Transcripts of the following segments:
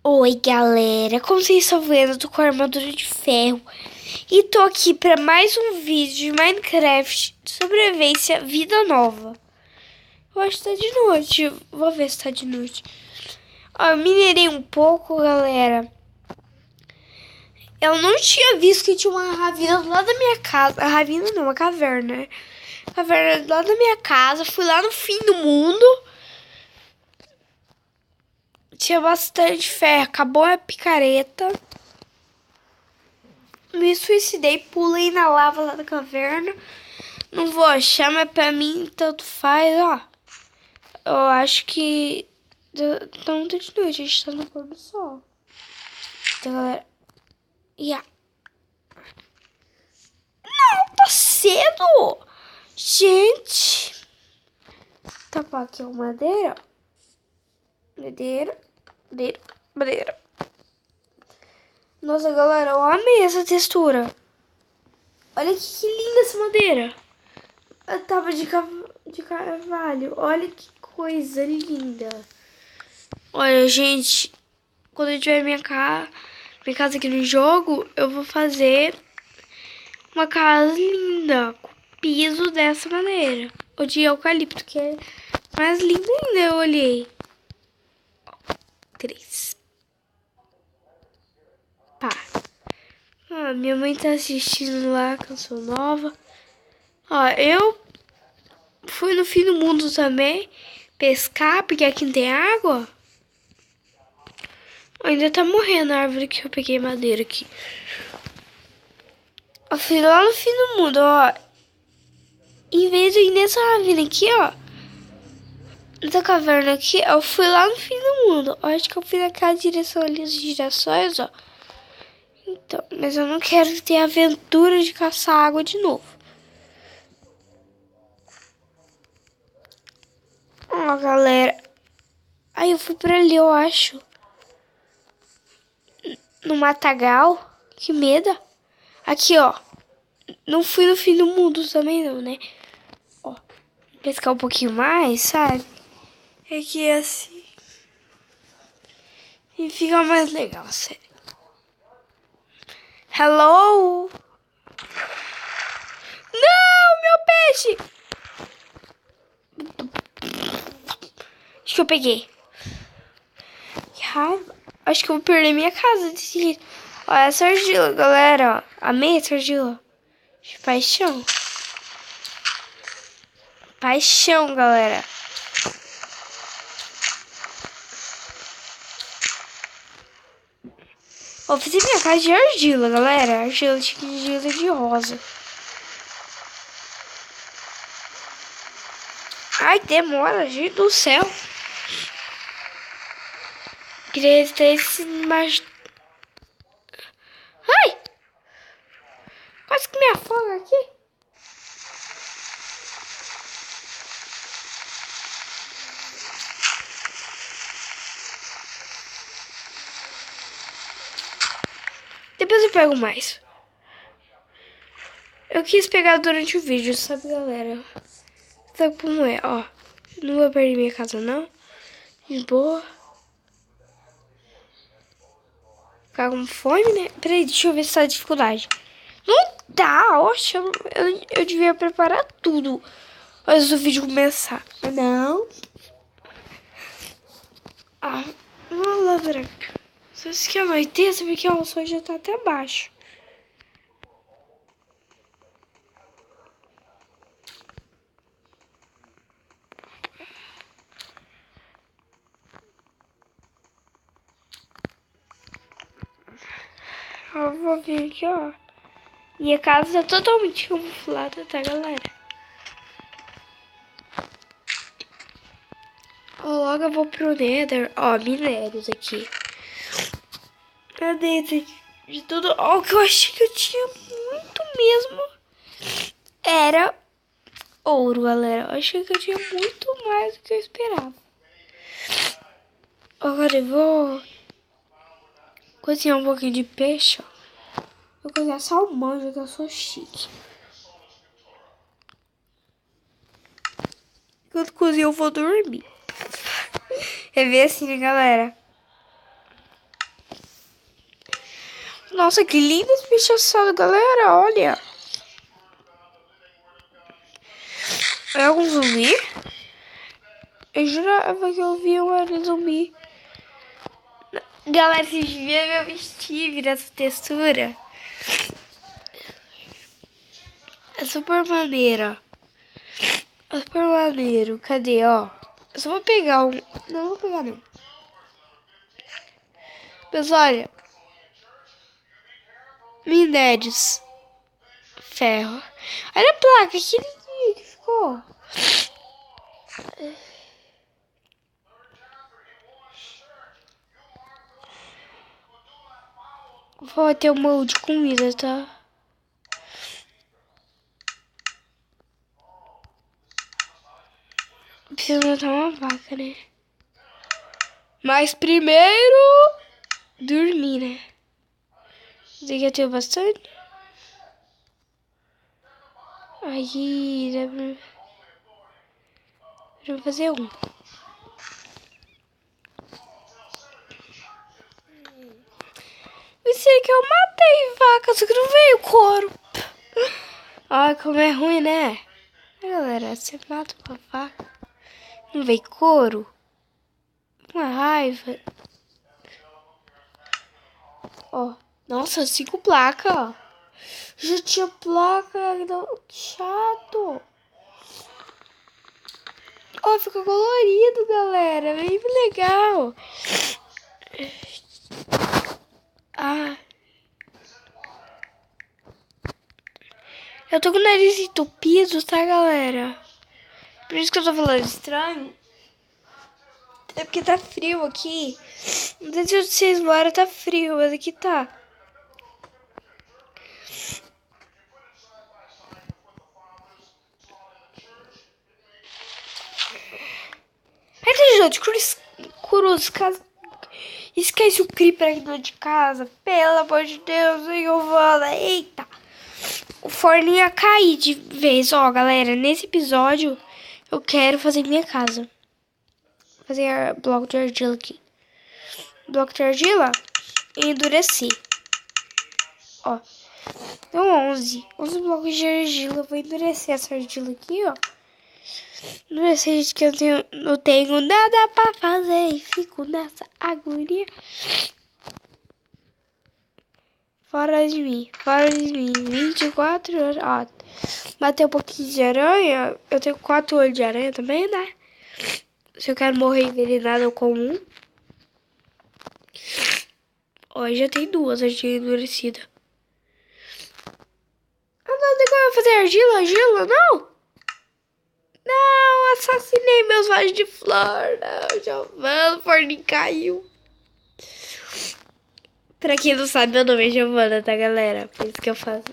Oi, galera, como vocês estão vendo, eu tô com a armadura de ferro e tô aqui para mais um vídeo de Minecraft de sobrevivência vida nova. Eu acho que tá de noite, vou ver se tá de noite. Ó, eu minerei um pouco, galera. Eu não tinha visto que tinha uma ravina do lado da minha casa. A ravina não, uma caverna, né? Caverna do lado da minha casa, fui lá no fim do mundo. Tinha bastante ferro, acabou a picareta. Me suicidei, pulei na lava lá da caverna. Não vou achar, mas pra mim tanto faz, ó. Eu acho que tá muito de noite, a gente tá no pôr do sol. Então, galera. Yeah. Não, tá cedo! Gente! Tapar aqui a madeira. Madeira. Nossa, galera, eu amei essa textura. Olha que linda essa madeira. A tábua de carvalho. Olha que coisa linda. Olha, gente, quando eu tiver minha casa aqui no jogo, eu vou fazer uma casa linda, com piso dessa maneira. O de eucalipto, que é mais lindo ainda, eu olhei. 3. Pá. Ah, minha mãe tá assistindo lá, canção nova. Ó, eu fui no fim do mundo também pescar, porque aqui não tem água. Ainda tá morrendo a árvore que eu peguei madeira aqui. Eu fui lá no fim do mundo, ó. Em vez de ir nessa ravina aqui, ó. Nessa caverna aqui, eu fui lá no fim do mundo. Eu acho que eu fui naquela direção ali, as girassóis, ó. Então, mas eu não quero ter aventura de caçar água de novo. Ó, galera. Aí eu fui pra ali, eu acho. No matagal. Que medo. Aqui, ó. Não fui no fim do mundo também, não, né? Ó. Pescar um pouquinho mais, sabe? É que é assim. E fica mais legal, sério. Hello? Não, meu peixe! Acho que eu peguei. Que raiva. Acho que eu vou perder minha casa desse jeito. Olha essa argila, galera. Ó. Amei essa argila. De paixão. Paixão, galera. Ó, fiz a minha casa de argila, galera. Argila de rosa. Ai, demora, gente do céu. Queria ter esse mais. Ai! Quase que me afoga aqui. Depois eu pego mais. Eu quis pegar durante o vídeo, sabe, galera? Sabe como é, ó. Não vou perder minha casa, não. De boa. Ficar com fome, né? Peraí, deixa eu ver se tá dificuldade. Não dá, oxe, eu devia preparar tudo antes do vídeo começar. Não. Ah, não, ladrão. Só se que anoitece, porque o sol já tá até baixo. Eu vou vir aqui, ó. Minha casa tá totalmente camuflada, tá, galera? Ó, logo eu vou pro Nether. Ó, minérios aqui. Cadê de tudo? Ó, o que eu achei que eu tinha muito mesmo era ouro, galera. Eu achei que eu tinha muito mais do que eu esperava. Agora eu vou cozinhar um pouquinho de peixe, ó. Vou cozinhar salmão, já que eu sou chique. Enquanto cozinho, eu vou dormir. É ver assim, né, galera? Nossa, que lindo esse pichaçado, galera. Olha. É algum zumbi? Eu jurava que eu vi um zumbi. Galera, vocês viram meu vestido nessa textura? É super maneiro. É super maneiro. Cadê, ó? Eu só vou pegar um... Não vou pegar, não. Mas olha. Minérios. Ferro. Olha a placa. Que lindinho que ficou. Vou ter um molde de comida, tá? Preciso matar uma vaca, né? Mas primeiro... dormir, né? Daqui eu tenho bastante. Aí, dá pra fazer um. Isso é que eu matei vaca, só que não veio couro. Olha como é ruim, né? Galera, você mata uma vaca, não veio couro. Uma raiva. Ó, nossa, 5 placas, ó. Já tinha placa, não, que chato. Ó, fica colorido, galera, bem legal. Ah. Eu tô com o nariz entupido, tá, galera? Por isso que eu tô falando estranho. É porque tá frio aqui. Não sei se vocês moram, tá frio, mas aqui tá. Ai, tem gente, cruz, esquece o creeper aqui dentro de casa. Pelo amor de Deus, Giovana. Eita. O forno ia cair de vez. Ó, galera, nesse episódio eu quero fazer minha casa. Fazer bloco de argila aqui. Bloco de argila e endurecer. Ó. Então 11 blocos de argila. Eu vou endurecer essa argila aqui, ó. Endurecer que eu não tenho nada pra fazer e fico nessa agonia. Fora de mim, 24 horas. Ó, matei um pouquinho de aranha. Eu tenho 4 olhos de aranha também, né? Se eu quero morrer envenenado, eu como um. Ó, já tem 2 argila endurecida. Ah, não, tem como eu fazer argila? Não! Não, assassinei meus vasos de flor. Não, Giovana, o forninho caiu. Pra quem não sabe, meu nome é Giovana, tá, galera? Por isso que eu faço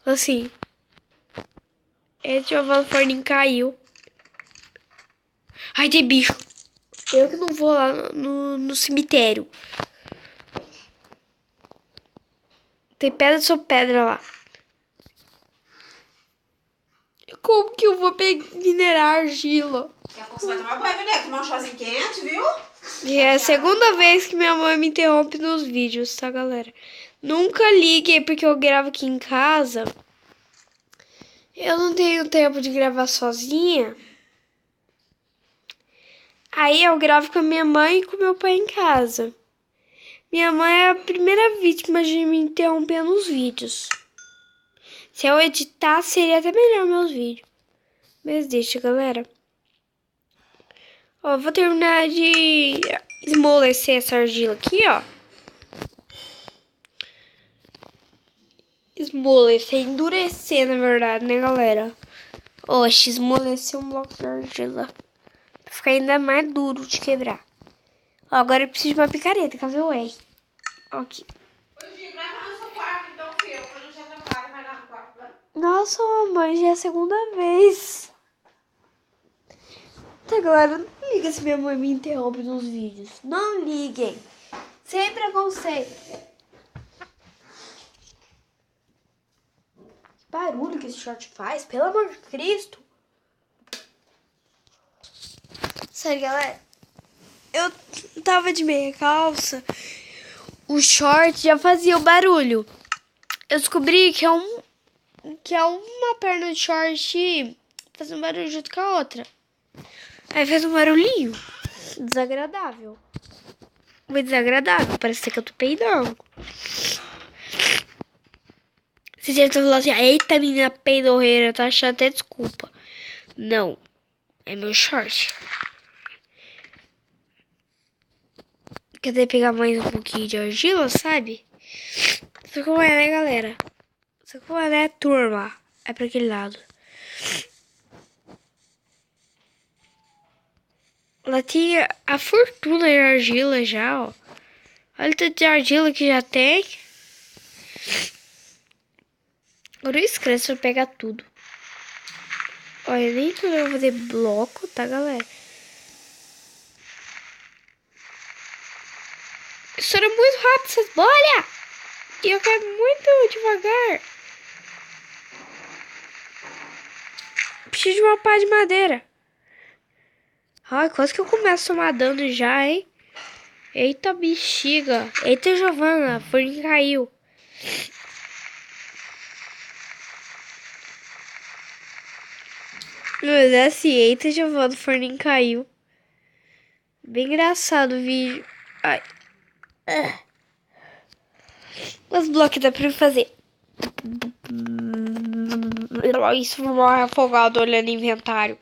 assim. Giovana, o forninho caiu. Ai, tem bicho. Eu que não vou lá no cemitério. Tem pedra sobre pedra lá. Como que eu vou minerar argila? Daqui a pouco você vai tomar banho, né? Tomar um chazinho quente, viu? E é a segunda vez que minha mãe me interrompe nos vídeos, tá, galera? Nunca ligue, porque eu gravo aqui em casa. Eu não tenho tempo de gravar sozinha. Aí eu gravo com a minha mãe e com meu pai em casa. Minha mãe é a primeira vítima de me interromper nos vídeos. Se eu editar, seria até melhor meus vídeos. Mas deixa, galera. Ó, vou terminar de esmolecer essa argila aqui, ó. Esmolecer, endurecer, na verdade, né, galera? Oxe, esmolecer um bloco de argila. Pra ficar ainda mais duro de quebrar. Ó, agora eu preciso de uma picareta, quer ver o E? Aqui. Nossa, mamãe, já é a segunda vez. Tá, galera, não liga se minha mãe me interrompe nos vídeos. Não liguem. Sem preconceito. Que barulho que esse short faz, pelo amor de Cristo. Sério, galera. Eu tava de meia calça. o short já fazia o barulho. Eu descobri que é uma perna de short fazendo barulho junto com a outra. Aí fez um barulhinho desagradável. Muito desagradável, parece que eu tô peidando. Você já tá falando assim, eita menina peidorreira, tá achando até desculpa. Não, é meu short. Quer pegar mais um pouquinho de argila, sabe? Só como é, né, galera? Só como é, né, turma? É pra aquele lado. Ela tinha a fortuna de argila já, ó. Olha o tanto de argila que já tem. Agora esquece pra pegar tudo. Olha, nem tudo eu vou fazer bloco, tá, galera? Isso era muito rápido, essas bolhas! E eu quero muito devagar. Preciso de uma pá de madeira. Ai, quase que eu começo a tomar dano já, hein? Eita, bexiga. Eita, Giovana, a forninha caiu. Mas é assim, eita, Giovana, o forninho caiu. Bem engraçado o vídeo. Ai. Os blocos dá pra fazer. Isso, vou morrer afogado olhando inventário.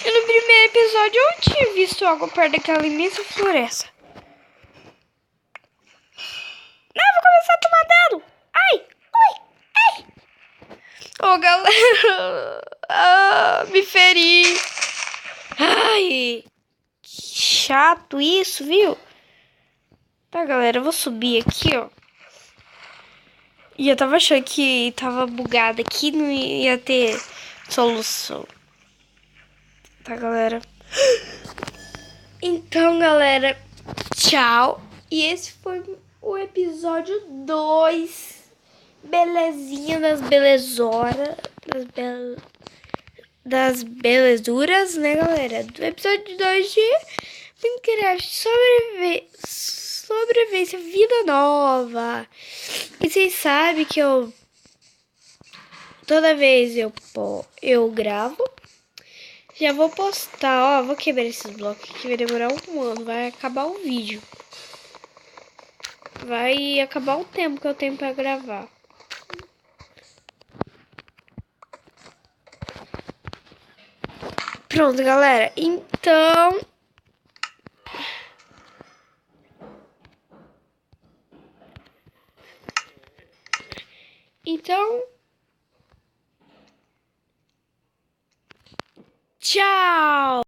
E no primeiro episódio eu tinha visto algo perto daquela imensa floresta. Não, vou começar a tomar dano. Ai, ui, ai. Ô, galera. Me feri. Ai, que chato isso, viu? Tá, galera, eu vou subir aqui, ó. E eu tava achando que tava bugado aqui, não ia ter solução. Tá, galera? Então, galera, tchau. E esse foi o episódio 2. Belezinha das belezoras. Das belezuras, né, galera? Do episódio 2 de Minecraft sobrevivência, vida nova. E vocês sabem que toda vez eu gravo, já vó postar, ó, vou quebrar esses blocos que vai demorar um ano, vai acabar o vídeo. Vai acabar o tempo que eu tenho pra gravar. Pronto, galera. Então, tchau!